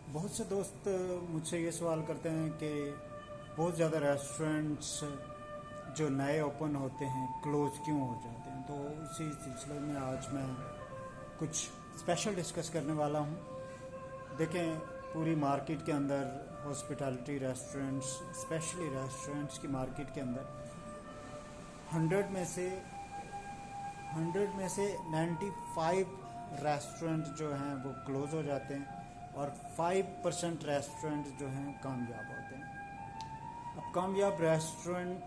बहुत से दोस्त मुझसे ये सवाल करते हैं कि बहुत ज़्यादा रेस्टोरेंट्स जो नए ओपन होते हैं क्लोज़ क्यों हो जाते हैं। तो इसी सिलसिले में आज मैं कुछ स्पेशल डिस्कस करने वाला हूँ। देखें, पूरी मार्केट के अंदर हॉस्पिटैलिटी रेस्टोरेंट्स, स्पेशली रेस्टोरेंट्स की मार्केट के अंदर 100 में से 95 रेस्टोरेंट जो हैं वो क्लोज़ हो जाते हैं और 5% रेस्टोरेंट जो हैं कामयाब होते हैं। अब कामयाब रेस्टोरेंट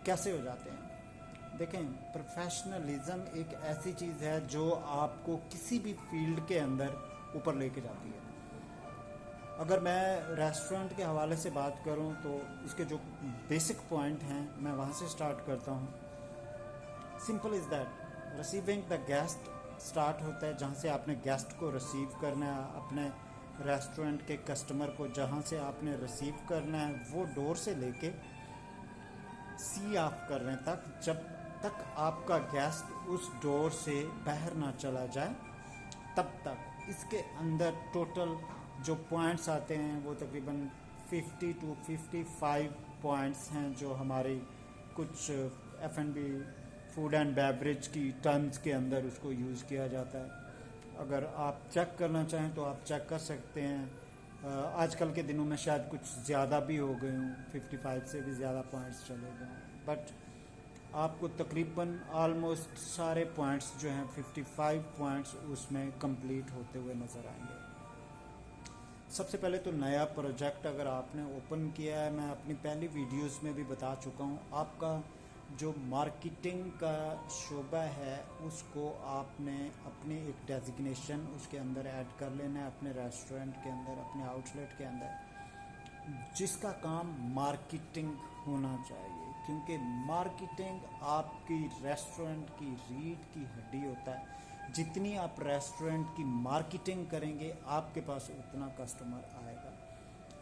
कैसे हो जाते हैं? देखें, प्रोफेशनलिज्म एक ऐसी चीज़ है जो आपको किसी भी फील्ड के अंदर ऊपर लेके जाती है। अगर मैं रेस्टोरेंट के हवाले से बात करूं तो इसके जो बेसिक पॉइंट हैं मैं वहां से स्टार्ट करता हूं। Simple is that receiving the guest start होता है जहाँ से आपने गेस्ट को रिसीव करना है। अपने रेस्टोरेंट के कस्टमर को जहाँ से आपने रिसीव करना है वो डोर से लेके सी ऑफ करने तक, जब तक आपका गेस्ट उस डोर से बाहर ना चला जाए तब तक इसके अंदर टोटल जो पॉइंट्स आते हैं वो तकरीबन 50 to 55 पॉइंट्स हैं जो हमारी कुछ F&B फूड एंड बेवरेज की टर्म्स के अंदर उसको यूज़ किया जाता है। अगर आप चेक करना चाहें तो आप चेक कर सकते हैं। आजकल के दिनों में शायद कुछ ज़्यादा भी हो गए हों, 55 से भी ज़्यादा पॉइंट्स चले गए हों, बट आपको तकरीबन ऑलमोस्ट सारे पॉइंट्स जो हैं 55 पॉइंट्स उसमें कंप्लीट होते हुए नज़र आएंगे। सबसे पहले तो नया प्रोजेक्ट अगर आपने ओपन किया है, मैं अपनी पहली वीडियोस में भी बता चुका हूँ, आपका जो मार्केटिंग का शोबा है उसको आपने अपनी एक डेजिग्नेशन उसके अंदर ऐड कर लेना है, अपने रेस्टोरेंट के अंदर, अपने आउटलेट के अंदर, जिसका काम मार्केटिंग होना चाहिए। क्योंकि मार्केटिंग आपकी रेस्टोरेंट की रीढ़ की हड्डी होता है। जितनी आप रेस्टोरेंट की मार्केटिंग करेंगे आपके पास उतना कस्टमर आएगा।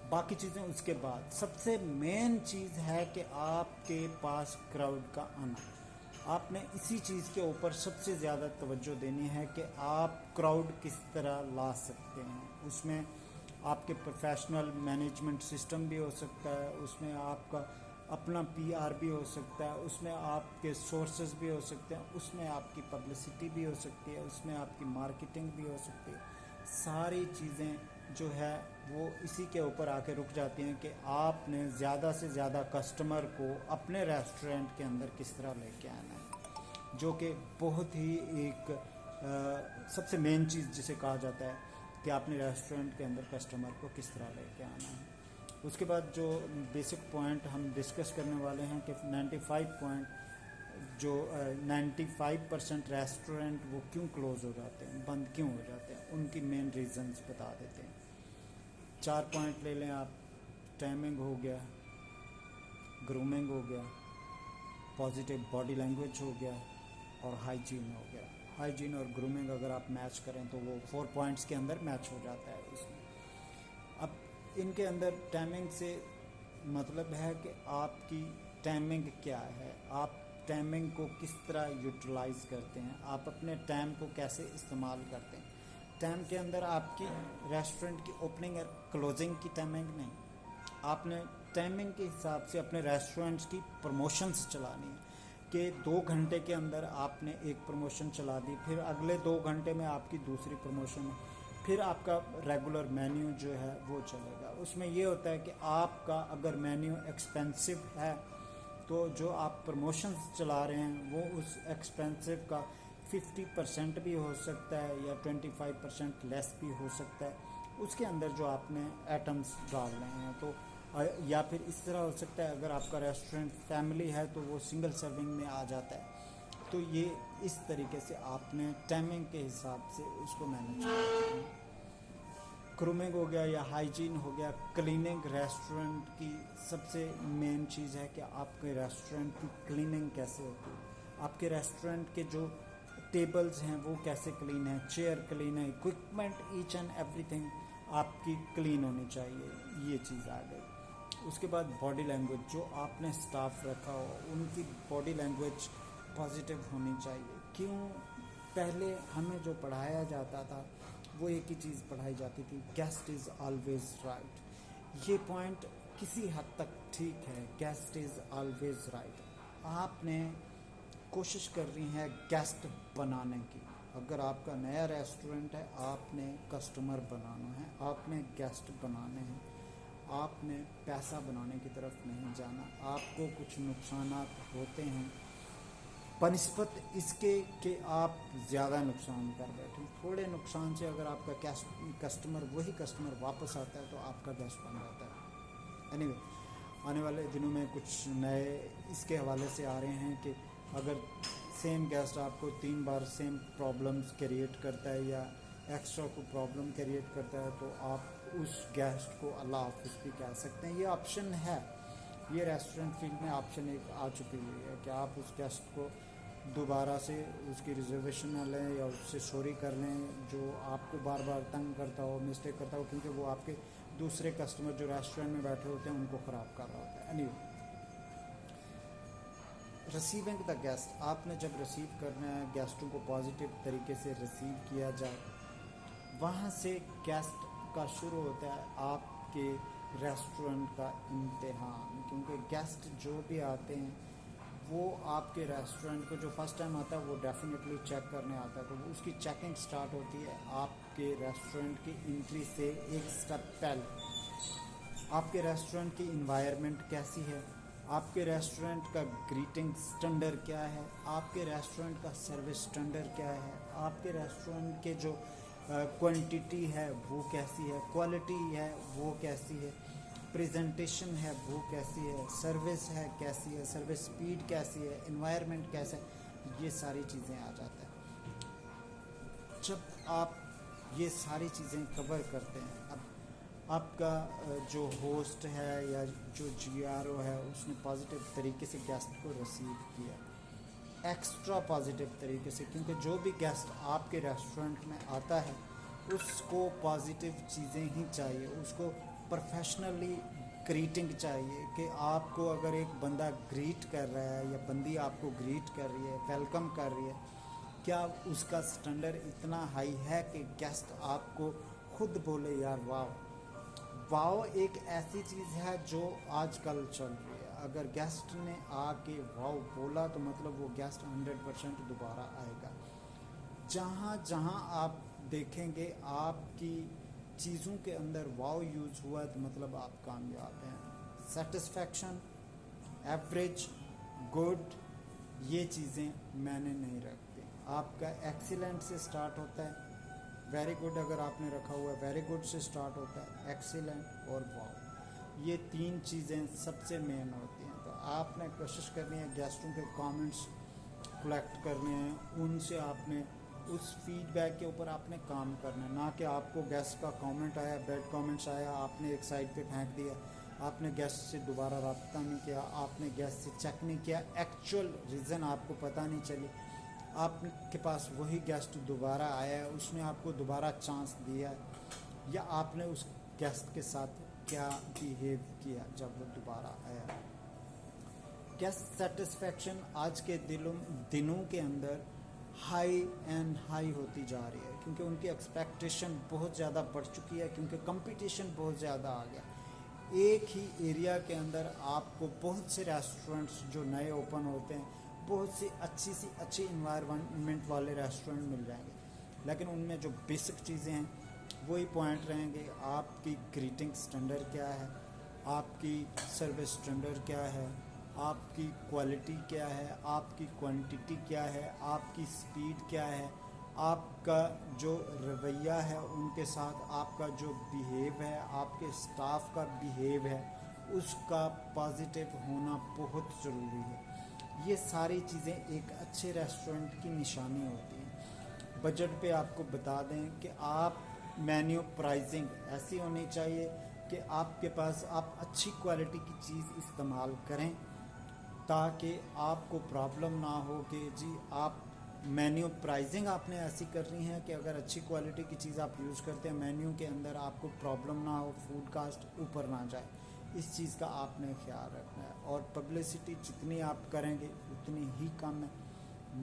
बाकी चीज़ें उसके बाद। सबसे मेन चीज़ है कि आपके पास क्राउड का आना। आपने इसी चीज़ के ऊपर सबसे ज़्यादा तवज्जो देनी है कि आप क्राउड किस तरह ला सकते हैं। उसमें आपके प्रोफेशनल मैनेजमेंट सिस्टम भी हो सकता है, उसमें आपका अपना PR भी हो सकता है, उसमें आपके सोर्सेज भी हो सकते हैं, उसमें आपकी पब्लिसिटी भी हो सकती है, उसमें आपकी मार्केटिंग भी हो सकती है। सारी चीज़ें जो है वो इसी के ऊपर आके रुक जाती हैं कि आपने ज़्यादा से ज़्यादा कस्टमर को अपने रेस्टोरेंट के अंदर किस तरह लेके आना है, जो कि बहुत ही एक सबसे मेन चीज़ जिसे कहा जाता है कि आपने रेस्टोरेंट के अंदर कस्टमर को किस तरह लेके आना है। उसके बाद जो बेसिक पॉइंट हम डिस्कस करने वाले हैं कि 95 पॉइंट जो 95% रेस्टोरेंट वो क्यों क्लोज़ हो जाते हैं, बंद क्यों हो जाते हैं, उनकी मेन रीजंस बता देते हैं। 4 पॉइंट ले लें आप। टाइमिंग हो गया, ग्रूमिंग हो गया, पॉजिटिव बॉडी लैंग्वेज हो गया और हाइजीन हो गया। हाइजीन और ग्रूमिंग अगर आप मैच करें तो वो 4 पॉइंट्स के अंदर मैच हो जाता है उसमें। अब इनके अंदर टाइमिंग से मतलब है कि आपकी टाइमिंग क्या है, आप टाइमिंग को किस तरह यूटिलाइज करते हैं, आप अपने टाइम को कैसे इस्तेमाल करते हैं। टाइम के अंदर आपकी रेस्टोरेंट की ओपनिंग और क्लोजिंग की टाइमिंग नहीं, आपने टाइमिंग के हिसाब से अपने रेस्टोरेंट्स की प्रमोशंस चलानी है कि 2 घंटे के अंदर आपने एक प्रमोशन चला दी, फिर अगले 2 घंटे में आपकी दूसरी प्रमोशन है, फिर आपका रेगुलर मेन्यू जो है वो चलेगा। उसमें ये होता है कि आपका अगर मेन्यू एक्सपेंसिव है तो जो आप प्रमोशंस चला रहे हैं वो उस एक्सपेंसिव का 50% भी हो सकता है या 25% लेस भी हो सकता है उसके अंदर जो आपने आइटम्स डाल रहे हैं। तो या फिर इस तरह हो सकता है अगर आपका रेस्टोरेंट फैमिली है तो वो सिंगल सर्विंग में आ जाता है। तो ये इस तरीके से आपने टाइमिंग के हिसाब से उसको मैनेज करना है। ग्रूमिंग हो गया या हाइजीन हो गया, क्लीनिंग रेस्टोरेंट की सबसे मेन चीज़ है कि आपके रेस्टोरेंट की क्लीनिंग कैसे होती है, आपके रेस्टोरेंट के जो टेबल्स हैं वो कैसे क्लीन है, चेयर क्लीन है, इक्विपमेंट ईच एंड एवरीथिंग आपकी क्लीन होनी चाहिए। ये चीज़ आ गई। उसके बाद बॉडी लैंग्वेज, जो आपने स्टाफ रखा हो उनकी बॉडी लैंग्वेज पॉजिटिव होनी चाहिए। क्यों? पहले हमें जो पढ़ाया जाता था वो एक ही चीज़ पढ़ाई जाती थी, गेस्ट इज़ ऑलवेज राइट। ये पॉइंट किसी हद तक ठीक है, गेस्ट इज़ ऑलवेज राइट। आपने कोशिश कर रही हैं गेस्ट बनाने की। अगर आपका नया रेस्टोरेंट है, आपने कस्टमर बनाना है, आपने गेस्ट बनाने हैं, आपने पैसा बनाने की तरफ नहीं जाना। आपको कुछ नुकसानात होते हैं बनिस्बत इसके कि आप ज़्यादा नुकसान कर बैठे। थोड़े नुकसान से अगर आपका कस्टमर वही कस्टमर वापस आता है तो आपका गेस्ट बन जाता है। एनीवे, आने वाले दिनों में कुछ नए इसके हवाले से आ रहे हैं कि अगर सेम गेस्ट आपको 3 बार सेम प्रॉब्लम्स क्रिएट करता है या एक्स्ट्रा को प्रॉब्लम क्रिएट करता है तो आप उस गेस्ट को अल्लाह हाफिज़ भी कह सकते हैं। ये ऑप्शन है, ये रेस्टोरेंट फील्ड में ऑप्शन एक आ चुकी हुई है कि आप उस गेस्ट को दोबारा से उसकी रिजर्वेशन न लें या उससे सॉरी कर लें जो आपको बार बार तंग करता हो, मिस्टेक करता हो, क्योंकि वो आपके दूसरे कस्टमर जो रेस्टोरेंट में बैठे होते हैं उनको ख़राब कर रहा होता है। एनीवे, रिसीविंग द गेस्ट, आपने जब रिसीव करना है गेस्टों को पॉजिटिव तरीके से रिसीव किया जाए, वहाँ से गेस्ट का शुरू होता है आपके रेस्टोरेंट का इम्तिहान। क्योंकि गेस्ट जो भी आते हैं वो आपके रेस्टोरेंट को जो फर्स्ट टाइम आता है वो डेफिनेटली चेक करने आता है, तो वो उसकी चेकिंग स्टार्ट होती है आपके रेस्टोरेंट की एंट्री से एक स्टेप पहले। आपके रेस्टोरेंट की इन्वायरमेंट कैसी है, आपके रेस्टोरेंट का ग्रीटिंग स्टैंडर्ड क्या है, आपके रेस्टोरेंट का सर्विस स्टैंडर्ड क्या है, आपके रेस्टोरेंट के जो क्वांटिटी है वो कैसी है, क्वालिटी है वो कैसी है, प्रेजेंटेशन है वो कैसी है, सर्विस है कैसी है, सर्विस स्पीड कैसी है, एनवायरनमेंट कैसा है, ये सारी चीज़ें आ जाता है। जब आप ये सारी चीज़ें कवर करते हैं, अब आपका जो होस्ट है या जो GRO है उसने पॉजिटिव तरीके से गेस्ट को रिसीव किया, एक्स्ट्रा पॉजिटिव तरीके से, क्योंकि जो भी गेस्ट आपके रेस्टोरेंट में आता है उसको पॉजिटिव चीज़ें ही चाहिए, उसको प्रोफेशनली ग्रीटिंग चाहिए कि आपको अगर एक बंदा ग्रीट कर रहा है या बंदी आपको ग्रीट कर रही है, वेलकम कर रही है, क्या उसका स्टैंडर्ड इतना हाई है कि गेस्ट आपको खुद बोले यार वाह। वाह एक ऐसी चीज़ है जो आजकल चल रही है। अगर गेस्ट ने आके वाह बोला तो मतलब वो गेस्ट 100% दोबारा आएगा। जहाँ जहाँ आप देखेंगे आपकी चीज़ों के अंदर वाव यूज़ हुआ तो मतलब आप कामयाब हैं। सेटिस्फैक्शन, एवरेज, गुड, ये चीज़ें मैंने नहीं रखती। आपका एक्सीलेंट से स्टार्ट होता है, वेरी गुड अगर आपने रखा हुआ है, वेरी गुड से स्टार्ट होता है, एक्सीलेंट और वाव, ये 3 चीज़ें सबसे मेन होती हैं। तो आपने कोशिश करनी है गेस्टों के कमेंट्स कलेक्ट करने हैं, उनसे आपने उस फीडबैक के ऊपर आपने काम करना है, ना कि आपको गेस्ट का कमेंट आया, बैड कमेंट्स आया, आपने एक साइड पे फेंक दिया, आपने गेस्ट से दोबारा रब्ता नहीं किया, आपने गेस्ट से चेक नहीं किया, एक्चुअल रीज़न आपको पता नहीं चली, आपके पास वही गेस्ट दोबारा आया है, उसने आपको दोबारा चांस दिया है, या आपने उस गेस्ट के साथ क्या बिहेव किया जब वो दोबारा आया। गेस्ट सेटिस्फेक्शन आज के दिनों के अंदर हाई एंड हाई होती जा रही है, क्योंकि उनकी एक्सपेक्टेशन बहुत ज़्यादा बढ़ चुकी है, क्योंकि कंपटीशन बहुत ज़्यादा आ गया। एक ही एरिया के अंदर आपको बहुत से रेस्टोरेंट्स जो नए ओपन होते हैं, बहुत सी अच्छी इन्वायरमेंट वाले रेस्टोरेंट मिल जाएंगे, लेकिन उनमें जो बेसिक चीज़ें हैं वही पॉइंट रहेंगे। आपकी ग्रीटिंग स्टैंडर्ड क्या है, आपकी सर्विस स्टैंडर्ड क्या है, आपकी क्वालिटी क्या है, आपकी क्वांटिटी क्या है, आपकी स्पीड क्या है, आपका जो रवैया है उनके साथ, आपका जो बिहेव है, आपके स्टाफ का बिहेव है, उसका पॉजिटिव होना बहुत ज़रूरी है। ये सारी चीज़ें एक अच्छे रेस्टोरेंट की निशानी होती हैं। बजट पे आपको बता दें कि आप मेन्यू प्राइसिंग ऐसी होनी चाहिए कि आपके पास आप अच्छी क्वालिटी की चीज़ इस्तेमाल करें, ताकि आपको प्रॉब्लम ना हो कि जी आप मेन्यू प्राइसिंग आपने ऐसी करनी है कि अगर अच्छी क्वालिटी की चीज़ आप यूज़ करते हैं मेन्यू के अंदर, आपको प्रॉब्लम ना हो, फूड कास्ट ऊपर ना जाए, इस चीज़ का आपने ख्याल रखना है। और पब्लिसिटी जितनी आप करेंगे उतनी ही कम है।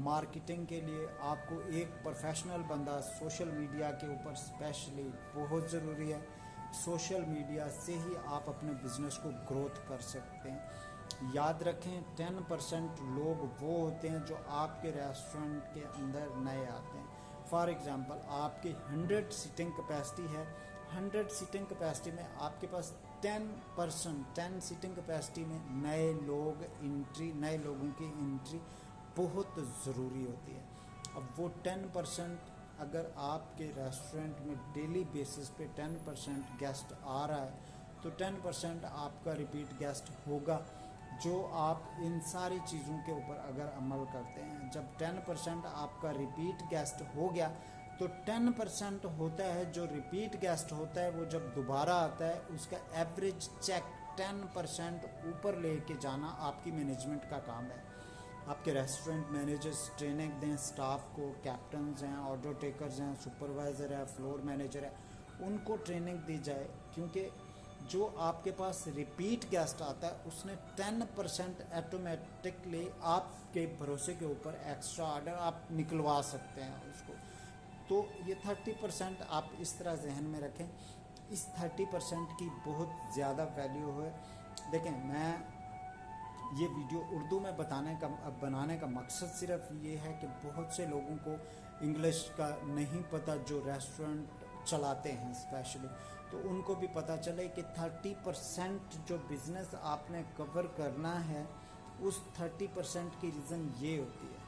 मार्केटिंग के लिए आपको एक प्रोफेशनल बंदा सोशल मीडिया के ऊपर स्पेशली बहुत ज़रूरी है। सोशल मीडिया से ही आप अपने बिज़नेस को ग्रोथ कर सकते हैं। याद रखें 10% लोग वो होते हैं जो आपके रेस्टोरेंट के अंदर नए आते हैं। फॉर एग्ज़ाम्पल आपकी 100 सीटिंग कैपेसिटी है, 100 सीटिंग कैपेसिटी में आपके पास 10 सीटिंग कैपेसिटी में नए लोगों की एंट्री बहुत ज़रूरी होती है। अब वो 10% अगर आपके रेस्टोरेंट में डेली बेसिस पे 10% गेस्ट आ रहा है तो 10% आपका रिपीट गेस्ट होगा, जो आप इन सारी चीज़ों के ऊपर अगर अमल करते हैं। जब 10% आपका रिपीट गेस्ट हो गया तो 10% होता है जो रिपीट गेस्ट होता है, वो जब दोबारा आता है उसका एवरेज चेक 10% ऊपर लेके जाना आपकी मैनेजमेंट का काम है। आपके रेस्टोरेंट मैनेजर्स ट्रेनिंग दें स्टाफ को, कैप्टन्स हैं, ऑर्डर टेकर्स हैं, सुपरवाइज़र है, फ्लोर मैनेजर है, उनको ट्रेनिंग दी जाए, क्योंकि जो आपके पास रिपीट गेस्ट आता है उसने 10% ऑटोमेटिकली आपके भरोसे के ऊपर एक्स्ट्रा ऑर्डर आप निकलवा सकते हैं उसको। तो ये 30% आप इस तरह जहन में रखें। इस 30% की बहुत ज़्यादा वैल्यू है। देखें, मैं ये वीडियो उर्दू में बनाने का मकसद सिर्फ ये है कि बहुत से लोगों को इंग्लिश का नहीं पता जो रेस्टोरेंट चलाते हैं स्पेशली, तो उनको भी पता चले कि 30% जो बिज़नेस आपने कवर करना है उस 30% की रीज़न ये होती है।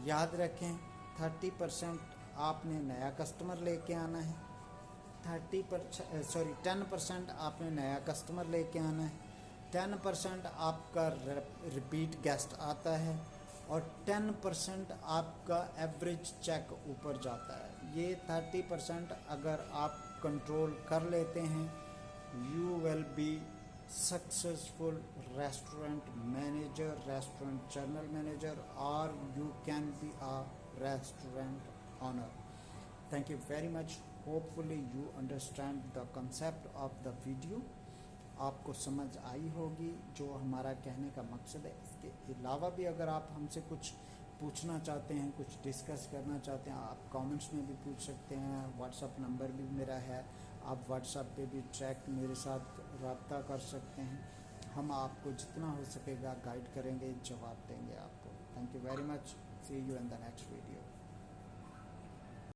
याद रखें 30% आपने नया कस्टमर लेके आना है, 10% आपने नया कस्टमर लेके आना है, 10% आपका रिपीट गेस्ट आता है और 10% आपका एवरेज चेक ऊपर जाता है। ये 30% अगर आप कंट्रोल कर लेते हैं, you will be successful restaurant manager, restaurant general manager, और you can be a restaurant owner. Thank you very much. Hopefully you understand the concept of the video. आपको समझ आई होगी जो हमारा कहने का मकसद है। इसके अलावा भी अगर आप हमसे कुछ पूछना चाहते हैं, कुछ डिस्कस करना चाहते हैं, आप कमेंट्स में भी पूछ सकते हैं। व्हाट्सअप नंबर भी मेरा है, आप व्हाट्सअप पे भी डायरेक्ट मेरे साथ रब्ता कर सकते हैं। हम आपको जितना हो सकेगा गाइड करेंगे, जवाब देंगे आपको। Thank you very much. See you in the next video.